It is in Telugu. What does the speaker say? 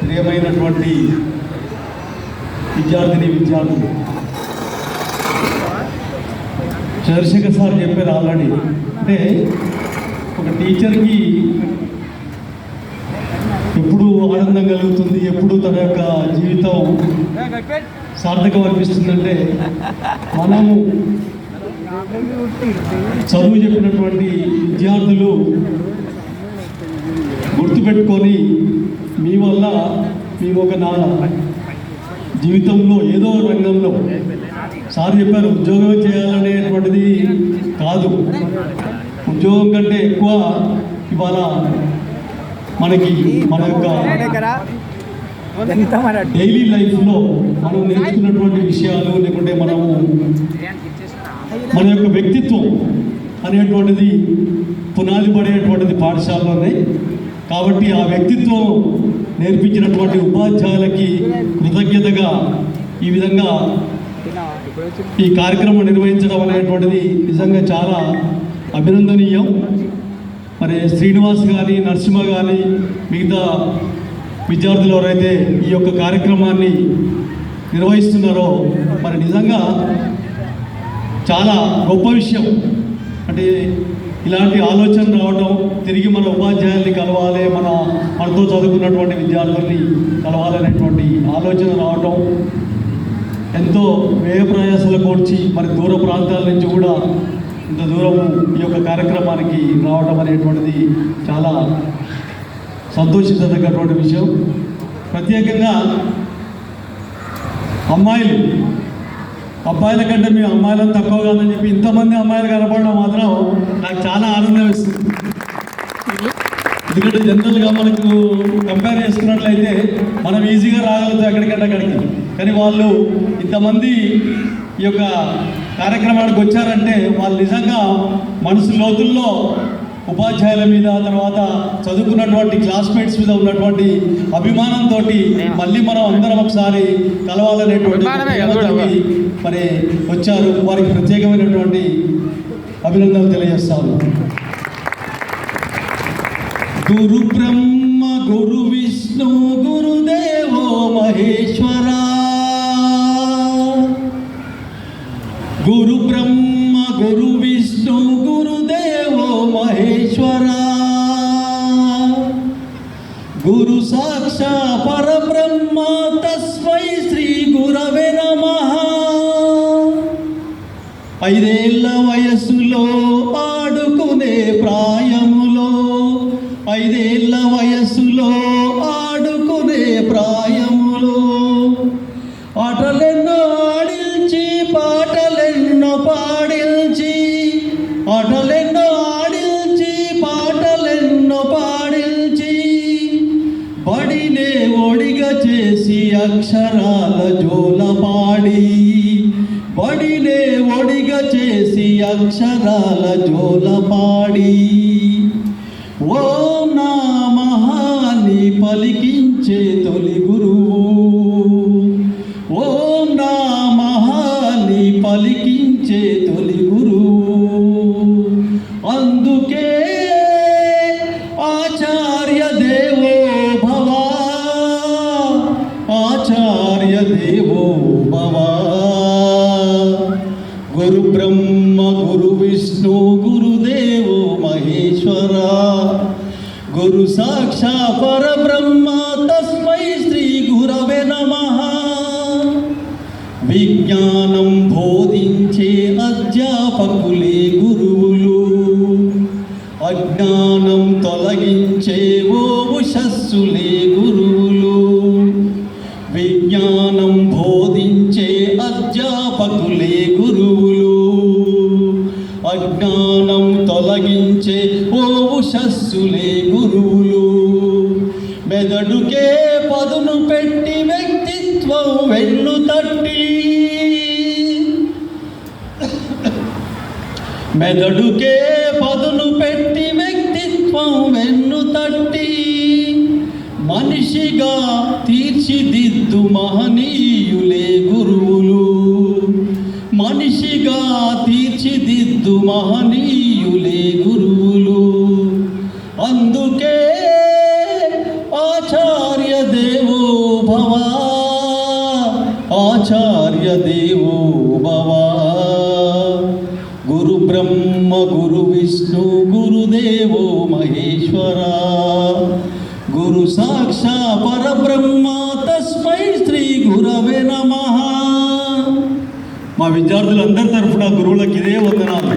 ప్రియమైనటువంటి విద్యార్థులు చంద్రశేఖర్ సార్ చెప్పారు ఆల్రెడీ. అంటే ఒక టీచర్కి ఎప్పుడు ఆనందం కలుగుతుంది, ఎప్పుడు తన యొక్క జీవితం సార్థకం అనిపిస్తుందంటే మనము చదువు చెప్పినటువంటి విద్యార్థులు గుర్తుపెట్టుకొని మీ వల్ల మేము ఒక నా జీవితంలో ఏదో రంగంలో సార్ చెప్పారు ఉద్యోగం చేయాలనేటువంటిది కాదు, ఉద్యోగం కంటే ఎక్కువ ఇవాళ మనకి మన యొక్క డైలీ లైఫ్లో మనం నేర్చుకున్నటువంటి విషయాలు, లేకుంటే మనము మన యొక్క వ్యక్తిత్వం అనేటువంటిది పునాది పడేటువంటిది పాఠశాలలోనే. కాబట్టి ఆ వ్యక్తిత్వం నేర్పించినటువంటి ఉపాధ్యాయులకి కృతజ్ఞతగా ఈ విధంగా ఈ కార్యక్రమం నిర్వహించడం అనేటువంటిది నిజంగా చాలా అభినందనీయం. మరి శ్రీనివాస్ కానీ, నరసింహ కానీ, మిగతా విద్యార్థులు ఎవరైతే ఈ యొక్క కార్యక్రమాన్ని నిర్వహిస్తున్నారో మరి నిజంగా చాలా గొప్ప విషయం. అంటే ఇలాంటి ఆలోచన రావడం, తిరిగి మన ఉపాధ్యాయుల్ని కలవాలి, మనతో చదువుకున్నటువంటి విద్యార్థుల్ని కలవాలనేటువంటి ఆలోచన రావటం, ఎంతో వ్యయ ప్రయాసాలు కూర్చి మరి దూర ప్రాంతాల నుంచి కూడా ఇంత దూరం ఈ యొక్క కార్యక్రమానికి రావడం అనేటువంటిది చాలా సంతోషించదగ్గటువంటి విషయం. ప్రత్యేకంగా అబ్బాయిల కంటే మేము అమ్మాయిలను తక్కువ కాదని చెప్పి ఇంతమంది అమ్మాయిలు కనపడడం మాత్రం నాకు చాలా ఆనందం వేస్తుంది. ఎందుకంటే జనరల్గా మనకు కంపేర్ చేసుకున్నట్లయితే మనం ఈజీగా రాగలుగుతాం ఎక్కడికంటే అక్కడికి. కానీ వాళ్ళు ఇంతమంది ఈ యొక్క కార్యక్రమానికి వచ్చారంటే వాళ్ళు నిజంగా మనసు లోతుల్లో ఉపాధ్యాయుల మీద, తర్వాత చదువుకున్నటువంటి క్లాస్మేట్స్ మీద ఉన్నటువంటి అభిమానంతో మళ్ళీ మనం అందరం ఒకసారి కలవాలనేటువంటి మరి వచ్చారు. వారికి ప్రత్యేకమైనటువంటి అభినందనలు తెలియజేస్తాను. గురు బ్రహ్మ గురు విష్ణు గురుదేవో మహేశ్వర, గురు బ్రహ్మ గురు విష్ణు గురుదేవో మహేశ్వర, గురు సాక్షా పరబ్రహ్మ తస్మై శ్రీ గురవే నమః. 5 ఏళ్ల వయస్సులో ఆడుకునే ప్రాయములో, 5 ఏళ్ల వయస్సులో ఆడుకునే ప్రాయములో ఆటలెన్నో ఆడించి, పాటలెన్నో పాడించి, ఆటలెన్నో ఆడించి, పాటలెన్నో పాడించి, బడినే ఒడిగా చేసి అక్షరాల జోల పాడి, బడినే ఒడిగా చేసి అక్షరాల జోల పాడి, ఓం నమః అని పలికించే తొలి గురువు, ఓం నమః అని పలికించే తొలి గురువు. అందుకే ఆచార్య దేవో భవ, ఆచార్య దేవో భవ. గురు బ్రహ్మ గురు విష్ణు గురుదేవో మహేశ్వర, గురు సాక్షా పరబ్రహ్మ తస్మై శ్రీ గురవే నమః. విజ్ఞానం బోధించే అధ్యాపకులే గురువులు, అజ్ఞానం తొలగించే ఓ ఉషస్సులే గురువులు. విజ్ఞానం బోధించే అధ్యాపకులే గురువులు, అజ్ఞానం తొలగించే ఓ ఉషస్సులే గురువులు. మెదడుకే పదును పెట్టి వ్యక్తిత్వం వెన్ను తట్టి, మెదడుకే పదును పెట్టి వ్యక్తిత్వం వెన్ను తట్టి, మనిషిగా తీర్చిదిద్దు మహనీయులే గురువులు, మనిషిగా తీర్చిదిద్దు మహనీయులే గురువులు. అందుకే ఆచార్య దేవో భవ, ఆచార్య దేవో భవ. గురు బ్రహ్మ గురు విష్ణు గురుదేవో మహేశ్వర, గురు సాక్షా పరబ్రహ్మ తస్మై శ్రీ గురవే నమః. మా విద్యార్థులందరి తరఫున గురువులకు ఇదే వందనాలు.